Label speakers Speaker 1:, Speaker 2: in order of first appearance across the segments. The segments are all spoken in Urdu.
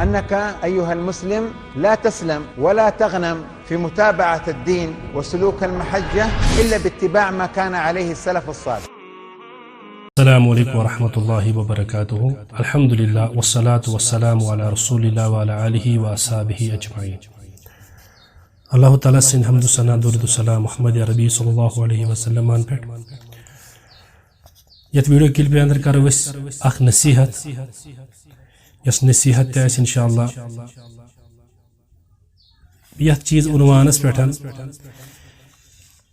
Speaker 1: أنك أيها المسلم لا تسلم ولا تغنم في متابعة الدين وسلوك المحجة إلا باتباع ما كان عليه السلف الصالح.
Speaker 2: السلام علیکم ورحمۃ اللہ وبرکاتہ. الحمد للہ والصلاة والسلام علی رسول اللہ وعلی آلہ واصحابہ اجمعین. اللہ تعالیٰ سند حمد ثنا درود السلام محمد عربی صلی اللہ علیہ وسلم پہ. یت ویڈیو کلپ اندر کرو اخ نصیحت یس نصیحت تہ انشاءاللہ یت چیز عنوانس پہ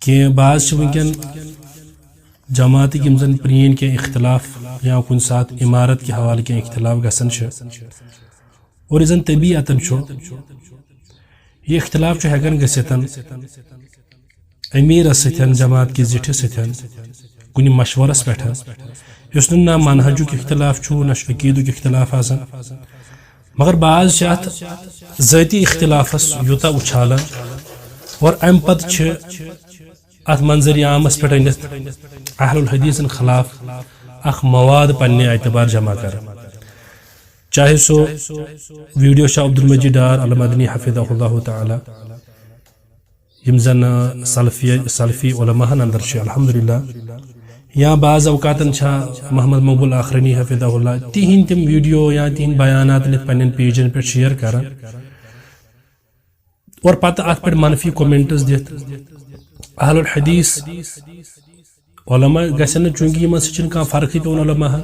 Speaker 2: کہ بعض ونکن جماعت یم زن پرین کی اختلاف یا کن سات عمارت کے حوالے کی اختلاف گسن اور زن طبیعتن یہ اختلاف ہیکن گھتن امیر ستن جماعت کی زٹھ ستن کن مشورس پہ اس نہ منہجک اختلاف نہ عقیدک اختلاف آسان مگر بعض ات ذاتی اختلافس یوتا اچھالان اور ام پتہ ات منظر عامس پہ اہل الحدیث خلاف اخ مواد پنہ اعتبار جمع کر چاہے سو ویڈیو شاہ عبدالمجید ڈار المدنی حفظہ اللہ تعالی یم زن سلفی علماء اندر الحمدللہ یا بعض اوقات محمد مقبول آخرنی حفظہ اللہ تہند تم ویڈیو یا تہند بیانات پنن پیجن پہ شیئر کران اور پتہ ات پہ منفی کومنٹس دت اہل الحدیث علماء گھن چونکہ ان سن فرق پیون علماء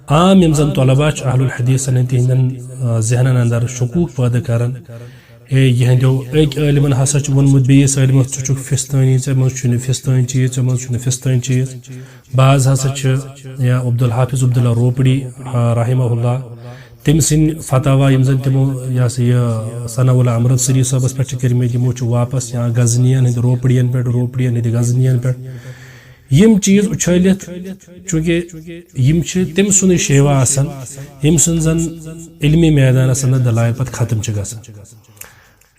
Speaker 2: عام یم زن طلباء اہل الحدیث تہندن ذہنن اندر شکوک پیدا کران یہندو اک علمن ہسا وونمت بیس علمس ٹھک فستانی ژے فستٲنۍ چیز ژے مز فستٲنۍ چیز بعض ہسا یا عبدالحافظ عبداللہ روپڑی رحمہ اللہ تم سن فتوا یم زن تمو یہ سا یہ ثناء اللہ امرتسری صٲبس پہ کرمت یمو واپس یا غزنین ہند روپڑین پہ ہند غزنین پہ یم چیز اچھلت چونکہ یم تم سن شیوا آسان یم سن زن علمی میدان اندر دلائل پتہ ختم گژھان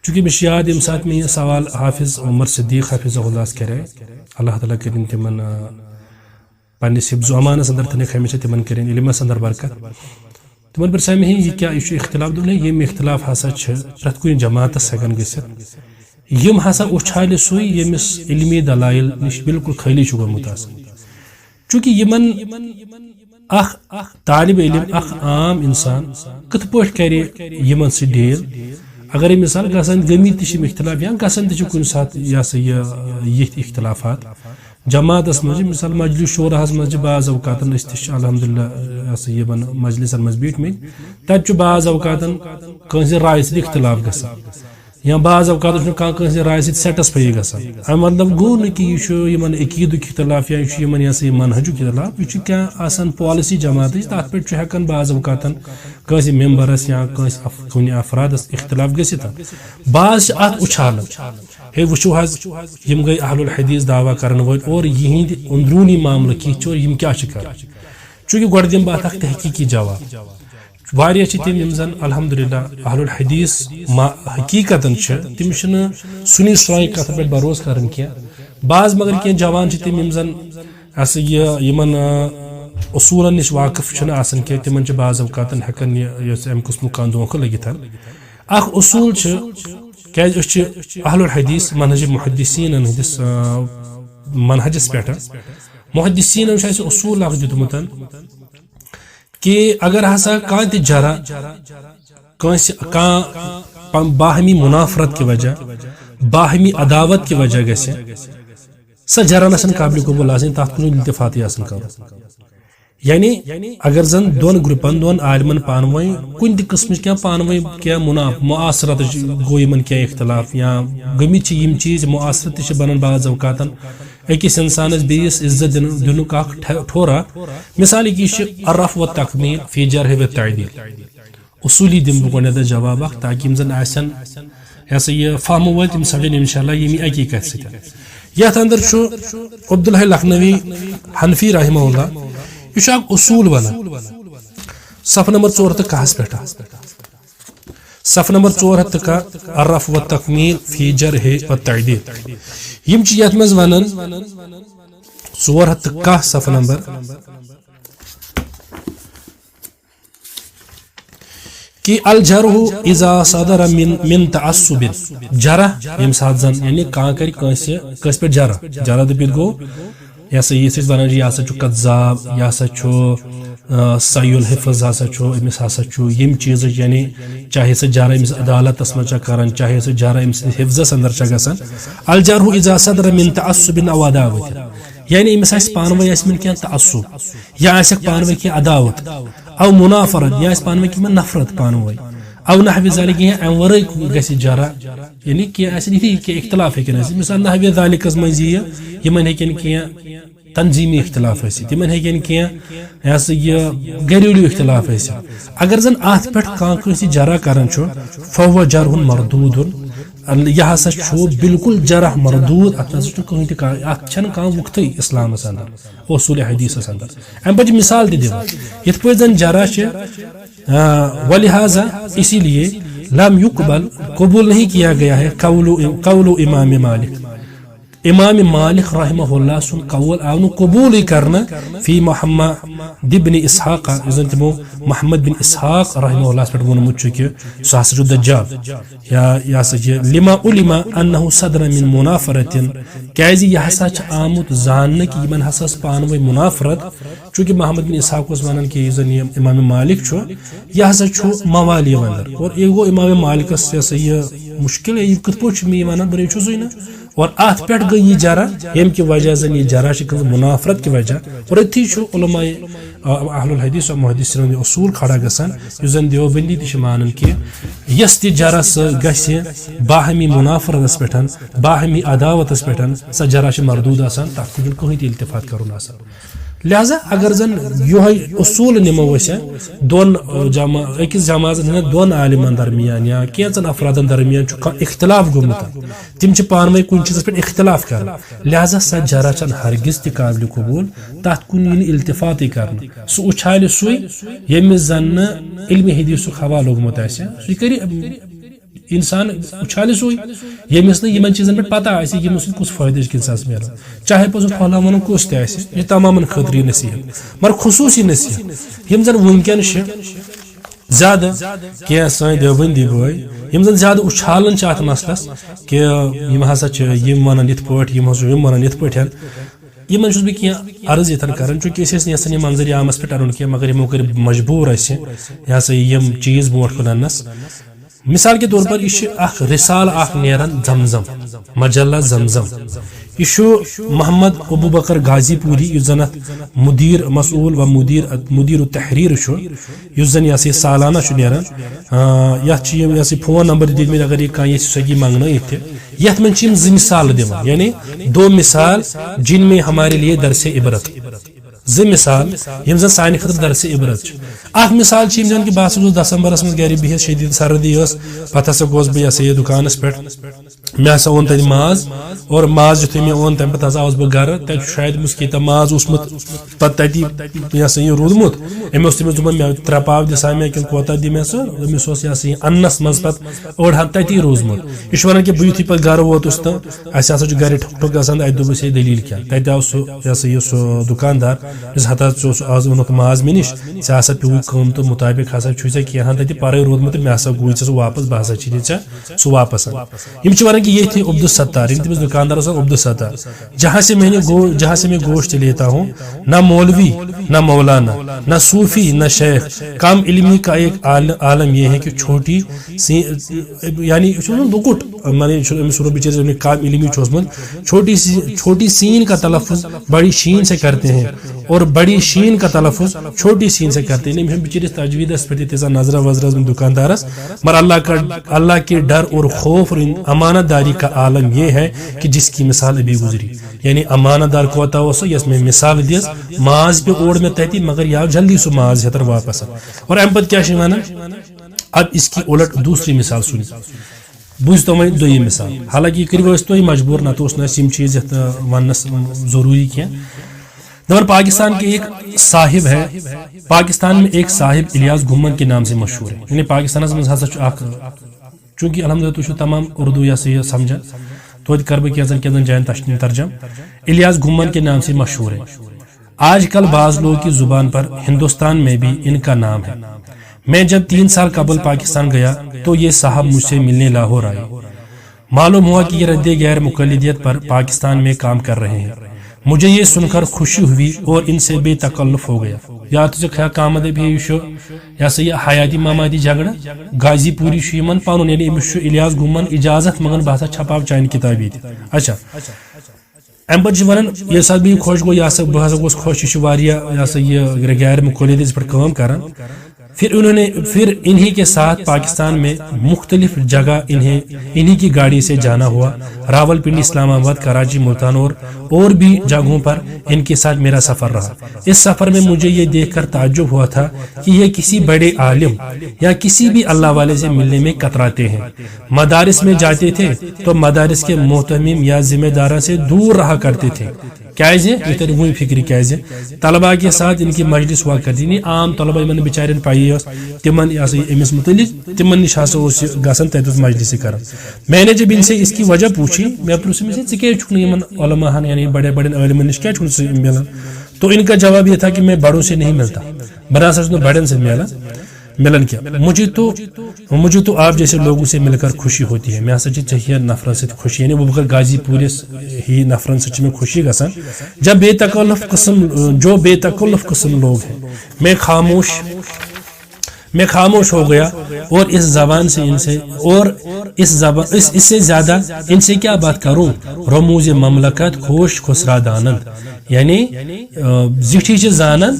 Speaker 2: چونکہ مجھے یاد یم سات میں یہ سوال حافظ عمر صدیق حافظہ اللہ کرے اللہ تعالیٰ کرن تمن پنس حفظ و امانس اندر تھنک ہمیشہ تمن کرن علمس اندر برکت تمن پر سامع یہ کیا یہ اختلاف دون یم اختلاف ہسا پرت کن جماعتس ہیکن گھت یم ہسا اچھال سوی یمس علمی دلائل نش بالکل خالی گومت چونکہ یمن اخ طالب علم اخ عام انسان کت پہ کرے یمن سی ڈیل اگر مثال گھن گمت تم اختلاف یا گھن تن سات یہ سا یہ اختلافات جماعتس مجھ مثال مجلس شورہس مجھ بعض اوقات الحمدللہ یہ سا یہ مجلسن مز بیٹھمت تب بعض اوقات کنس رائے سی اختلاف گژھان یا بعض اوقات کنس رائے سی سیٹس پی گژھان امی مطلب گو نا کہ یہ عقیدک اختلاف یا یہ منہجک اختلاف یہ کیا آسان پالسی جماعت تر پہ ہیکن بعض اوقات کنس ممبرس یا کن افرادس اختلاف گھت بعض ات اچھالان ہے وچو حض یم گئی اہل الحدیث دعویٰ کرن ول اور یہند اندرونی معاملہ کی یم کیا کر چونکہ گۄڈٕ دم بہٕ اتھ تحقیقی جواب واریاہ چھ تم یم زن الحمدللہ اہل الحدیث حقیقتاً تم سنی سوائے کتھ پہ بھروسہ کران کی بعض مگر کی جوان تم یم زن یمن اصولن نش واقف آسان کی تمن بعض اوقات ہیکن ام قسم کانٛہہ دھوکہ لگت اخ اصول کیاز اہل الحدیث منہج محدثین ہندس منہجس پہ محدثین اصول اخ دتمت کہ اگر ہسا کانٛہہ تہِ جرا کانٛہہ باہمی منافرت کی وجہ باہمی عداوت کی وجہ گژھِ سا جرا نسن قابل قبول آسن تات کن التفاتی آسن کر یعنی اگر زن دون گروپن دون عالمن پانوی کن تہ قسم کیا پانوی کیا معاصرت گو یمن کیا اختلاف یا گمت یم چیز معاصرت تہ بنان بعض اوقات اکس انسانس بیس عزت دنک اخ ٹھورا مثال یہ الرف و تکمیل فی جرح و تعدیل اصولی دم بہ گۄڈنیٚتھ جواب اخ تاکہ یم زن آسن یہ سا یہ فہم ول تم سمجھن انشاءاللہ یمی اکی کتھ سۭتۍ یتھ اندر عبداللہ لکھنوی حنفی رحمہ اللہ یہ اصول ونان صفحہ نمبر 4 تو 1 پہ صفحہ نمبر 4 الرف و تکمیل فی جرح و تعدیل یم یت مز ونان 4 صفحہ نمبر کہ الجرح اذا صدر من تعصب جرح یم سات زن یعنی کان کر کس پہ جرح دپت گو یہ سا یہ ونان یہ ہسا کذاب یہ ہسا صحیح الحفظ ہسا امس ہسا یم چیز یعنی چاہے سہ جرح امس عدالتس مز کران چاہے سہ جرح امس حفظس اندر گژھان الجرح اذا صدر من تعصب او عداوت یعنی امس آس پانوی آسمن کی تعصب یا آسک پانوی کی عداوت او منافرت یا آس پانوی کی نفرت پانوی او نحو ذلك ام ورے گژھِ جرح یعنی کہ یہ اختلاف ہیکن مثال نحو ذلك مز یمن ہیکن کی تنظیمی اختلاف تمن ہیکن کی یہ گھریلو اختلاف اگر زن ات پہ کھانا جرح کران فهو جرح مردود یہ ہسا بالکل جرح مردود ات کھانا وقت اسلامس اندر اصول حدیثس اندر ام پہ مثال یت پہ زن جرح ولہذا اسی لیے لم يقبل قبول نہیں کیا گیا ہے قول امام مالک رحمہ اللہ سن قول آن قبول کرنا فی محمد بن اسحاق تمو محمد بن اسحاق رحمہ اللہ پہ ونمت کہ سہ ہسا دجال یا لما علم انه صدر من منافرت کیازِ یہ ہسا آمت زاننے کہ یمن ہسا پانوی منافرت چونکہ محمد بن اسحاق ونان کہ زن امام مالک یہ ہسا موالی اندر اور یہ گو امام مالکس یہ مشکل ہے یہ کت پہ ونان بنے سوئی نا اور ات پہ گئی یہ جرح یم کی وجہ زن یہ جرح منافرت کی وجہ اور اتھی علماء اہل الحدیث و محدثین اصول کھڑا گسان اس زن دیوبندی تہ مانن کہ یس تہ جرح گژھِ باہمی منافرتس پہ باہمی عداوتس پہ سہ جرح مردود آسان تک کہیں تہ التفات کرن آسان لہذا اگر زن یہ اصول نمو دون اکس جماعت دون عالمان درمیان یا کینچن افرادن درمیان اختلاف گومت تم پانوی کن چیز پہ اختلاف کر لہذا سہ جرح چھ ہرگز تہ قابل قبول تات کن التفات کر سہ اچھال سوئی یمس زن علم حدیث حوالہ لوگمت سہ کر انسان اچھال سوئی یمس نمن چیزن پہ پتہ یم کس فائدہ انسانس ملان چاہے پہ پھلا ون کس تہ یہ تمام خطری نصیحت مگر خصوصی نصیحت یم زن ونکن زیادہ کی سن دیوبندی بھائی یم زن زیادہ اچھالن ات مسلس کہ یم ہسا ونان یت پہ یم ونان یت پہ یمن چھس بہ عرض یتن کران چونکہ اس یسن یہ منظر عامس پہ ارن کی مگر یمو کر مجبور یہ ہسا یم چیز برو کن انس مثال کے طور پر یہ رسال نیران زمزم مجلہ زمزم یہ محمد ابو بکر غازی پوری اس زن مدیر مسئول و مدیر التحریر اس زن یہ سالانہ نیران یہ فون نمبر دت مت اگر یہ سگی منگنائت یت من زٕ مثال دِوان یعنی دو مثال جن میں ہمارے لیے درس عبرت زٕ مثال یم زن سانہ خاطر درس عبرت اخ مثال زن کہ بہت دسمبرس من گھر بہت شدید سردی پتہ ہسا گوس بہ یہ دکانس پہ مے ہسا اون تتہ ماز اور ماز یتھے مے اون تمہ پتہ ہسا آوس بہ گھر تتہ شاید امس کیتا ماز اوسمت پتہ تتہ یہ روٗدمُت أمۍ تٔمِس دوٚپُن مے ترٛےٚ پاو دِسا مے کِنہٕ کوتاہ دِ مے سُہ أمِس اوس اَننَس منٛز پتہٕ أڑ ہن تتی روٗزمُت یہِ چھُ وَنان کہِ بہٕ یُتھُے پتہٕ گرٕ ووتُس تہٕ اَسہِ ہسا چھُ گرِ ٹھُک ٹھُک گژھان اَتہِ دوٚپُس ہے دٔلیٖل کیٛاہ تتہِ آو سُہ دُکاندار یُس ہتا ژٕ اوس آز اوٚنُکھ ماز مےٚ نِش ژےٚ ہسا پیوٚوُے قۭمتہٕ مُطٲبِق ہسا چھُے ژےٚ کینٛہہ تتہِ پرے روٗدمُت تہٕ مےٚ ہسا گوٚوُے ژےٚ سُہ واپس بہٕ ہسا چھِ ژےٚ سُہ واپس یِم چھِ وَنان کہِ ییٚتھی عبدالستار یِم تٔمِس دُکاندارس عبدالستار جہاں سے میں گوشت لیتا ہوں نہ مولوی نہ مولانا نہ صوفی نہ شیخ کم علمی کا ایک عالم یہ ہے کہ چھوٹی یعنی لکٹ بچے کم علمی چھوٹی سین کا تلفظ بڑی شین سے کرتے ہیں اور بڑی شین کا تلفظ چھوٹی سین سے کرتے ہیں بچرس تجویدس پہ تیزا نظر وزر دکاندارس مگر اللہ کے ڈر اور خوف اور امانت داری کا عالم یہ ہے کہ جس کی مثال ابھی گزری یعنی امانت دار کوتا ہو یس میں مثال دس ماز پہ اوڑ میں تہتی مگر یا جلدی سو ماز ہتر واپس اور ام پت کیا شیوانا اب اس کی الٹ دوسری مثال سنی بوز تو میں دوئی مثال حالانکہ کریو اس تو ہی مجبور نہ تو اس نے سیم چیز ونس ضروری کیا دور پاکستان کے ایک صاحب ہے پاکستان میں ایک صاحب الیاس گھمن کے نام سے مشہور ہے یعنی پاکستان میں چونکہ الحمدللہ تو تمام اردو یا سے سمجھا تو کر بہ کیازن جائن ترجم الیاس گھمن کے نام سے مشہور ہے آج کل بعض لوگوں کی زبان پر ہندوستان میں بھی ان کا نام ہے میں جب 3 سال قبل پاکستان گیا تو یہ صاحب مجھ سے ملنے لاہور آئے. معلوم ہوا کہ یہ رد غیر مقلدیت پر پاکستان میں کام کر رہے ہیں. مجھے یہ سن کر خوشی ہوئی اور ان سے بے تکلف ہو گیا. یا تو کامد یہ سا یہ حیاتی ماماتی جھگڑا غازی پوری من پن یعنی امس الیاس گمن اجازت مگر بہت چھپاو چانہ کتاب یہ. اچھا ام پہ ونان یہ سات بہ خوش گو یہ سا بہ گوس خوش یہ سا یہ غیر مقلدیت پہ کام کران. پھر انہی کے ساتھ پاکستان میں مختلف جگہ انہی کی گاڑی سے جانا ہوا. راول پنڈی، اسلام آباد، کراچی، ملتان اور بھی جگہوں پر ان کے ساتھ میرا سفر رہا. اس سفر میں مجھے یہ دیکھ کر تعجب ہوا تھا کہ یہ کسی بڑے عالم یا کسی بھی اللہ والے سے ملنے میں کتراتے ہیں. مدارس میں جاتے تھے تو مدارس کے محتمم یا ذمہ داروں سے دور رہا کرتے تھے. یہ وہی فکری کیازِ طلباء کے ساتھ ان کی مجلس ہوا کرتی. نہیں عام طلباء ان بچارن پائی تمن امس متعلق تمن نش گھن تت مجلس کر. میں نے جب ان سے اس کی وجہ پوچھی میں پوچھ علماء یعنی بڑے بڑے علماء نش کیا ملان. تو ان کا جواب یہ تھا کہ میں بڑوں سے نہیں ملتا، بنا سا بڑن سے ملن کیا. مجھے تو آپ جیسے لوگوں سے مل کر خوشی ہوتی ہے. میں ہسا چاہیے نفرن سے خوشی یعنی وہ غازی پورس ہی نفرن سے میں خوشی گسان جب بے تکلف قسم لوگ ہیں. میں خاموش ہو گیا اور اس زبان سے ان سے اور اس سے زیادہ ان سے کیا بات کروں. رموز مملکت خوش خسرا دانند یعنی زٹھی زانن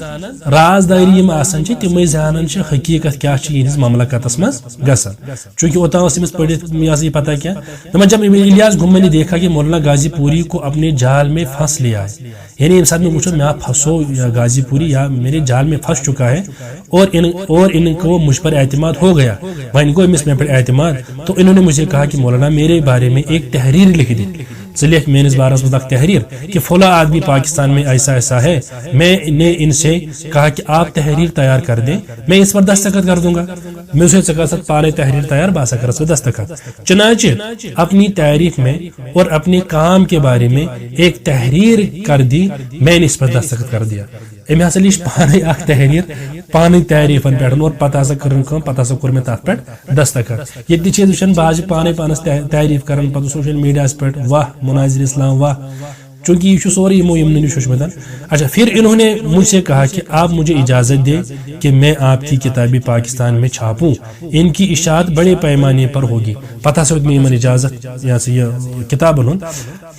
Speaker 2: رازداری آسان تمے زانن حقیقت کیا مملکتس مز گسان. چونکہ اوتان امس پڑھت یہ پتہ کیا جب الیاس گھمن نے دیکھا کہ مولانا غازی پوری کو اپنے جال میں پھنس لیا ہے. یعنی ان ساتھ میں پوچھو میں پھنسو یا غازی پوری یا میرے جال میں پھنس چکا ہے اور ان کو مجھ پر اعتماد ہو گیا. ان کو امس میں پر اعتماد. تو انہوں نے مجھے کہا کہ مولانا میرے بارے میں ایک تحریر لکھ دی. لکھ میں اس بارے میں تحریر کہ فلاں آدمی پاکستان میں ایسا ہے. میں نے ان سے کہا کہ آپ تحریر تیار کر دیں، میں اس پر دستخط کر دوں گا. میں اسے سکاست پانے تحریر تیار باسا کر اس دستخط. چنانچہ اپنی تعریف میں اور اپنے کام کے بارے میں ایک تحریر کر دی. میں نے اس پر دستخط کر دیا. ام ہسا لیچ پانے اخ تحریر پانی تعریفن پہ اور پتہ ہسا کرن کم پتہ ہسا کور میں تات پہ دستخط. یہ چیز وچن باز پانے پانس تعریف کرن پتہ سوشل میڈیا پہ واہ مناظر اسلام واہ چونکہ یہ سورے نش وچمت. اچھا پھر انہوں نے مجھ سے کہا کہ آپ مجھے اجازت دیں کہ میں آپ کی کتابیں پاکستان میں چھاپوں. ان کی اشاعت بڑے پیمانے پر ہوگی. پتہ سے میں اجازت یہ کتاب ہوں.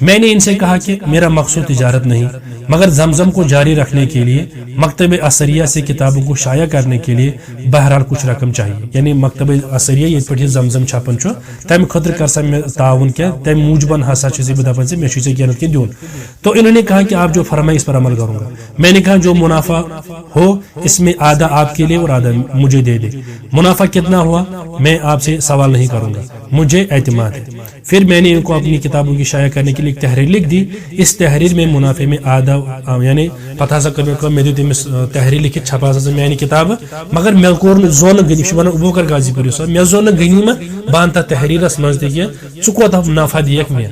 Speaker 2: میں نے ان سے کہا کہ میرا مقصود تجارت نہیں مگر زمزم کو جاری رکھنے کے لیے مکتب اثریہ سے کتابوں کو شائع کرنے کے لیے بہرحال کچھ رقم چاہیے. یعنی مکتب اثریہ یہ پہ زمزم چھاپن تمہ خاطر کر سا میں تعاون کیا تم موجبن ہسا دپان سے میں کینت کی دیون. تو انہوں نے کہا کہ آپ جو فرمائیں اس پر عمل کروں گا. میں نے کہا جو منافع ہو اس میں آدھا آپ کے لیے اور آدھا مجھے دے دے. منافع کتنا ہوا میں آپ سے سوال نہیں کروں گا، مجھے اعتماد ہے. پھر میں نے ان کو اپنی کتابوں کی شائع کرنے کے لیے ایک تحریر لکھ دی. اس تحریر میں منافع میں آدھا یعنی پتہ سا میں تمس تحریر لکھت چھپا سا میانی کتاب مگر مے کور زون غنی ابو کر غازی پوری صاحب مے زون غنیمت بان تھا تحریرس مز تہ ثہ کوتاہ نفع دیکھ میں.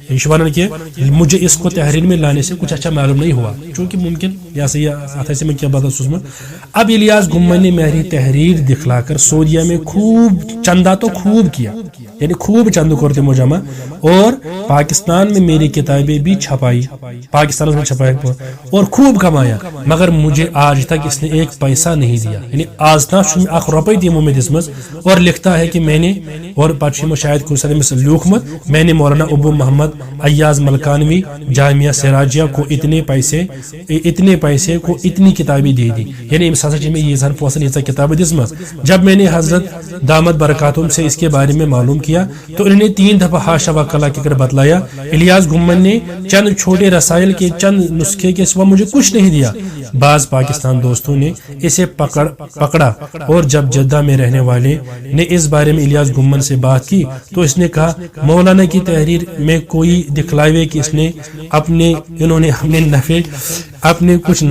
Speaker 2: یہ ونان کہ مجھے اس کو تحریر میں لانے سے کچھ اچھا معلوم نہیں ہوا چونکہ ممکن یا سے میں کیا بتا سوزمت. اب الیاس گھمن نے میری تحریر دکھلا کر سعودیہ میں خوب چندہ تو خوب کیا یعنی خوب چند کرتے مجمع اور پاکستان میں میری کتابیں بھی چھپائی پاکستان میں چھپائی اور خوب کمایا. مگر مجھے آج تک اس نے ایک پیسہ نہیں دیا. یعنی آج تک اخ روپے دمو میں دسمز اور لکھتا ہے کہ میں نے اور پچھم شاید کچھ لوکمت میں نے مولانا ابو محمد ایاز ملکانوی جامعہ سراجیہ کو اتنے پیسے کو اتنی کتابیں دے دی. یعنی میں یہ زن پوسن یہ کتابیں دسمز. جب میں نے حضرت دامت برکاتہم سے اس کے بارے میں معلوم کیا تو انہوں نے 3 دفعہ ہاشا و کلا کے کر بتلایا. الیاس گھمن نے چند چھوٹے رسائل کے چند نسخے کے سوا مجھے کچھ نہیں دیا. بعض پاکستان دوستوں نے اسے پکڑا اور جب جدہ میں رہنے والے نے اس بارے میں الیاس گھمن سے بات کی تو اس نے کہا مولانا کی تحریر میں کوئی دکھلاوے کہ اس نے اپنے کچھ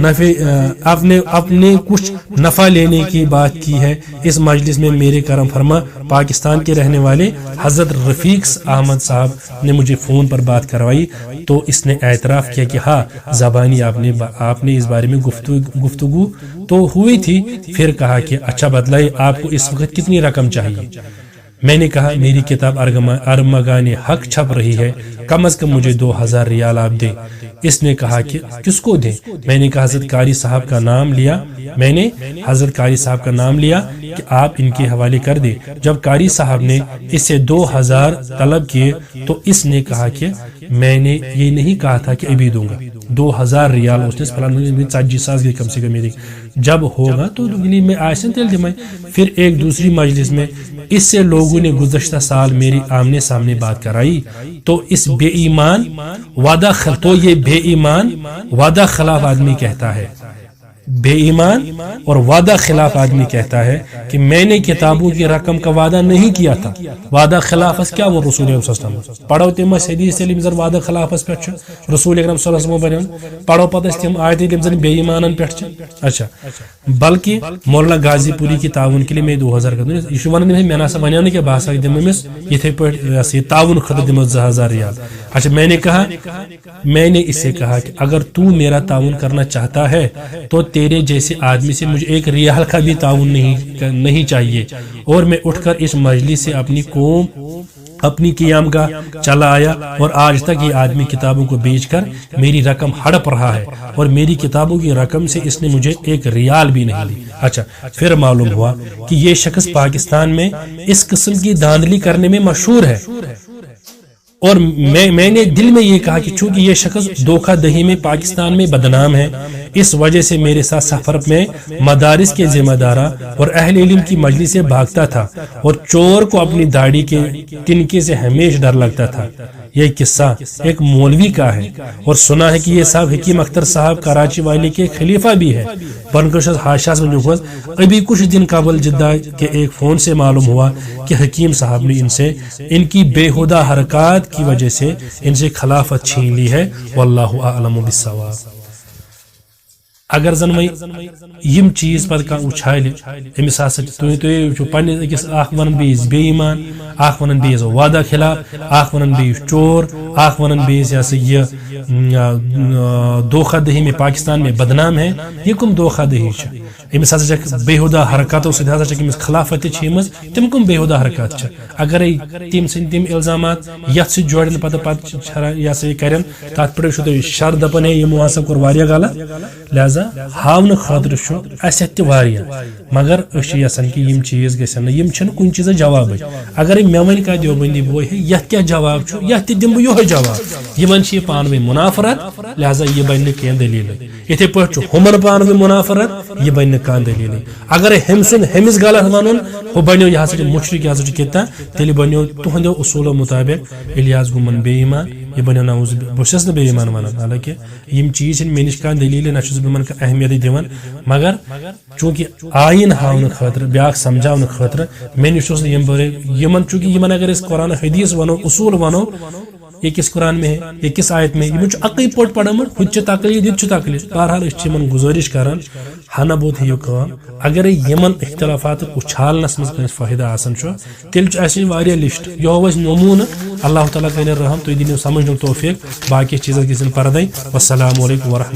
Speaker 2: نفع لینے کی بات کی ہے. اس مجلس میں میرے کرم فرما پاکستان کے رہنے والے حضرت رفیق احمد صاحب نے مجھے فون پر بات کروائی تو اس نے اعتراف کیا کہ ہاں زبانی آپ نے اس بارے میں گفتگو تو ہوئی تھی. پھر کہا کہ اچھا بتلائے آپ کو اس وقت کتنی رقم چاہیے. میں نے کہا میری کتاب ارمغان حق چھپ رہی ہے, کم از کم مجھے 2000 ریال آپ دیں. اس نے کہا کہ کس کو دیں. میں نے کہا حضرت قاری صاحب کا نام لیا. میں نے حضرت قاری صاحب کا نام لیا کہ آپ ان کے حوالے کر دیں. جب قاری صاحب نے اس سے 2000 طلب کیے تو اس نے کہا کہ میں نے یہ نہیں کہا تھا کہ ابھی دوں گا. 2000 ریال اس نے فلاں 40,000 گئی کم سے کم. جب ہوگا تو میں آسن تیل دمائی. پھر ایک دوسری مجلس میں اس سے لوگوں نے گزشتہ سال میری آمنے سامنے بات کرائی تو اس بے ایمان بے ایمان وعدہ خلاف آدمی کہتا ہے, بے ایمان اور وعدہ خلاف آدمی کہتا ہے کہ میں نے کتابوں کی رقم کا وعدہ نہیں کیا تھا. وعدہ خلاف کیا وہ رسول اکرم صلی اللہ علیہ وسلم پڑھو تم حدیث سلیم زر وعدہ خلاف پہ رسول اکرم صلی اللہ علیہ وسلم پڑھو پتہ تم آیت تم زن بے ایمان پہ. اچھا بلکہ مولانا غازی پوری کی تعاون کے لیے میں 2000 کا یہ ون میں نا سا ونیا کہ بہ ہسا دم امس یتھے پہ تعاون خطر دم 2000 ریال. اچھا میں نے اس سے کہا کہ اگر تو میرا تعاون کرنا چاہتا ہے تو تیرے جیسے آدمی سے مجھے 1 ریال کا بھی تعاون نہیں چاہیے. اور میں اٹھ کر اس مجلس سے اپنی قوم اپنی قیام گاہ چلا آیا اور آج تک یہ آدمی کتابوں کو بیچ کر میری رقم ہڑپ رہا ہے اور میری کتابوں کی رقم سے اس نے مجھے 1 ریال بھی نہیں دی. اچھا پھر معلوم ہوا کہ یہ شخص پاکستان میں اس قسم کی دھاندلی کرنے میں مشہور ہے. اور میں نے دل میں یہ کہا کہ چونکہ یہ شخص دھوکہ دہی میں پاکستان میں بدنام ہے, اس وجہ سے میرے ساتھ سفر میں مدارس کے ذمہ دارہ اور اہل علم کی مجلس سے بھاگتا تھا اور چور کو اپنی داڑھی کے تنکے سے ہمیشہ ڈر لگتا تھا. یہ قصہ ایک مولوی کا ہے اور سنا ہے کہ یہ صاحب حکیم اختر صاحب کراچی والے کے خلیفہ بھی ہے. ابھی کچھ دن قبل جدہ کے ایک فون سے معلوم ہوا کہ حکیم صاحب نے ان کی بےہودہ حرکات کی وجہ سے ان سے خلافت چھین لی ہے. واللہ اعلم بالصواب. اگر زن یم چیز پتہ کھانا اچھال امس ہسا تھی پنس اکس ون بیس بے ایمان, ون بیس وعدہ خلاف, ون بیس چور, ون بیس یہ دھوکہ دہی میں پاکستان میں بدنام ہے. یہ کم دھوکہ دہی امس ہسا بےہودہ حرکاتوں ستھ ہسا امس خلافت تم کم بےہودہ حرکات. اگر تم سند تم الزامات یت سی جوڑن پتہ یہ سا یہ کرن تر پہ تھی شر دپان ہے یمو ہسا کور واریاہ غلط. لہذا ہاؤن خاطر اس مگر یسان کہ یم چیز گھن یم کن چیز جواب. اگر مے ون کہ دیوبندی بوے ہے یت کیا جواب یت دم بہ یہ جواب. یمن یہ پان ؤنۍ منافرت, لہذا یہ بن کھین دلیل. اتھے پہ ہمن پان ؤنۍ منافرت, یہ بن کھان دلیل. اگر ہمس غلط ون ہو بنو یہ ہسا مشرق یہ ہسا کتا تیل بنو تہندو اصولو مطابق الیاس گومن بے ایمان. یہ بنو نعوذ بہس نا بے ایمان ونان. حالانکہ یم چیز مے نش کھانا دلیل نہ بہن اہمیت دان, مگر چونکہ آئین ہاؤن خاطر بیاکھ سمجھاؤن خاطر مے نش یمن چونکہ یمن اگر اس قرآن حدیث ونو اصول ونو یہ کس قرآن میں ہے یہ کس آیت میں یہ عقی پوٹ پڑھمت ہت تقلید یہ تقلید. بہرحال اس گزارش کران ہنا بہت ہیو کام. اگر یمن اختلافات اچھالنس مز فائدہ آسان تیل واریاہ لسٹ یہ نمونہ. اللہ تعالیٰ کرِ رحم تھی دینو سمجھ توفیق. باقی چیز گھن پردے. والسلام علیکم ورحمۃ.